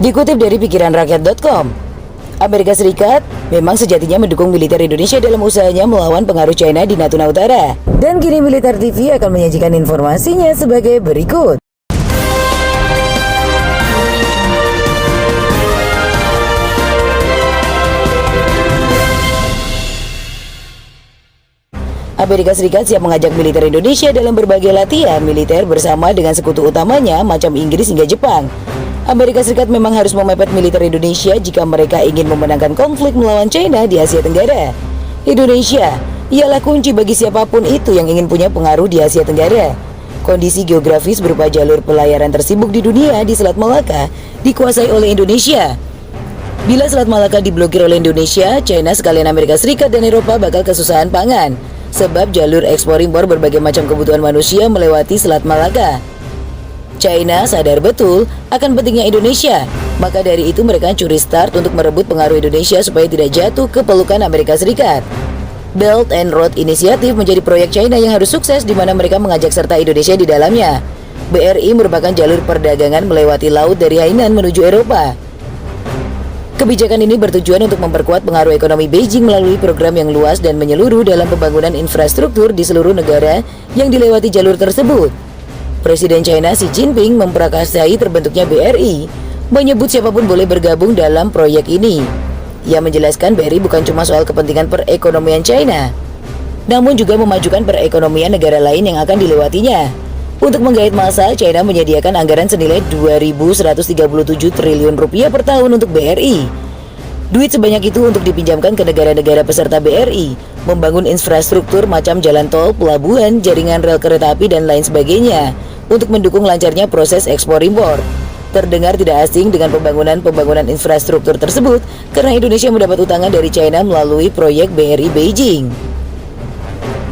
Dikutip dari pikiranrakyat.com, Amerika Serikat memang sejatinya mendukung militer Indonesia dalam usahanya melawan pengaruh China di Natuna Utara. Dan kini Militer TV akan menyajikan informasinya sebagai berikut. Amerika Serikat siap mengajak militer Indonesia dalam berbagai latihan militer bersama dengan sekutu utamanya macam Inggris hingga Jepang. Amerika Serikat memang harus memepet militer Indonesia jika mereka ingin memenangkan konflik melawan China di Asia Tenggara. Indonesia ialah kunci bagi siapapun itu yang ingin punya pengaruh di Asia Tenggara. Kondisi geografis berupa jalur pelayaran tersibuk di dunia di Selat Malaka dikuasai oleh Indonesia. Bila Selat Malaka diblokir oleh Indonesia, China sekalian Amerika Serikat dan Eropa bakal kesusahan pangan, sebab jalur ekspor impor berbagai macam kebutuhan manusia melewati Selat Malaka. China sadar betul akan pentingnya Indonesia, maka dari itu mereka curi start untuk merebut pengaruh Indonesia supaya tidak jatuh ke pelukan Amerika Serikat. Belt and Road Initiative menjadi proyek China yang harus sukses di mana mereka mengajak serta Indonesia di dalamnya. BRI merupakan jalur perdagangan melewati laut dari Hainan menuju Eropa. Kebijakan ini bertujuan untuk memperkuat pengaruh ekonomi Beijing melalui program yang luas dan menyeluruh dalam pembangunan infrastruktur di seluruh negara yang dilewati jalur tersebut. Presiden China Xi Jinping memprakarsai terbentuknya BRI, menyebut siapapun boleh bergabung dalam proyek ini. Ia menjelaskan BRI bukan cuma soal kepentingan perekonomian China, namun juga memajukan perekonomian negara lain yang akan dilewatinya. Untuk menggait massa, China menyediakan anggaran senilai 2.137 triliun rupiah per tahun untuk BRI. Duit sebanyak itu untuk dipinjamkan ke negara-negara peserta BRI, membangun infrastruktur macam jalan tol, pelabuhan, jaringan rel kereta api, dan lain sebagainya, untuk mendukung lancarnya proses ekspor impor. Terdengar tidak asing dengan pembangunan infrastruktur tersebut karena Indonesia mendapat utangan dari China melalui proyek BRI Beijing.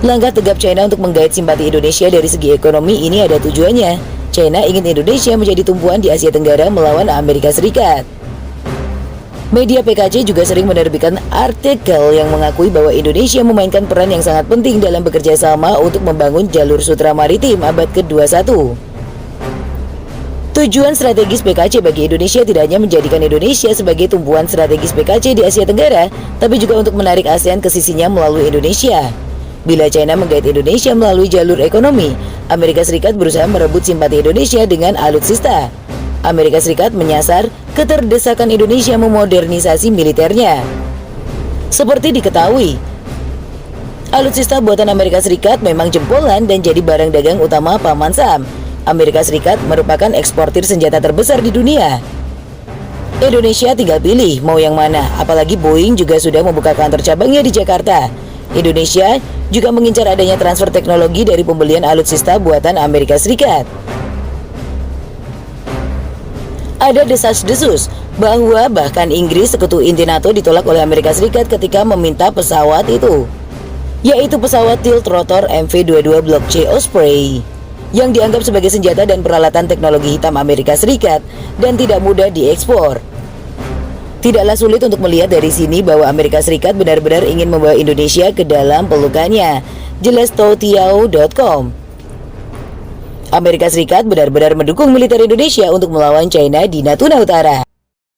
Langkah tegap China untuk menggait simpati Indonesia dari segi ekonomi ini ada tujuannya. China ingin Indonesia menjadi tumpuan di Asia Tenggara melawan Amerika Serikat. Media PKC juga sering menerbitkan artikel yang mengakui bahwa Indonesia memainkan peran yang sangat penting dalam bekerja sama untuk membangun jalur sutra maritim abad ke-21. Tujuan strategis PKC bagi Indonesia tidak hanya menjadikan Indonesia sebagai tumpuan strategis PKC di Asia Tenggara, tapi juga untuk menarik ASEAN ke sisinya melalui Indonesia. Bila China menggait Indonesia melalui jalur ekonomi, Amerika Serikat berusaha merebut simpati Indonesia dengan alutsista. Amerika Serikat menyasar keterdesakan Indonesia memodernisasi militernya. Seperti diketahui, alutsista buatan Amerika Serikat memang jempolan dan jadi barang dagang utama Paman Sam. Amerika Serikat merupakan eksportir senjata terbesar di dunia. Indonesia tinggal pilih mau yang mana, apalagi Boeing juga sudah membuka kantor cabangnya di Jakarta. Indonesia juga mengincar adanya transfer teknologi dari pembelian alutsista buatan Amerika Serikat. Ada desas-desus bahwa bahkan Inggris, sekutu inti NATO, ditolak oleh Amerika Serikat ketika meminta pesawat itu, yaitu pesawat tilt rotor MV-22 Block C Osprey, yang dianggap sebagai senjata dan peralatan teknologi hitam Amerika Serikat dan tidak mudah diekspor. Tidaklah sulit untuk melihat dari sini bahwa Amerika Serikat benar-benar ingin membawa Indonesia ke dalam pelukannya, jelas Toutiao.com. Amerika Serikat benar-benar mendukung militer Indonesia untuk melawan China di Natuna Utara.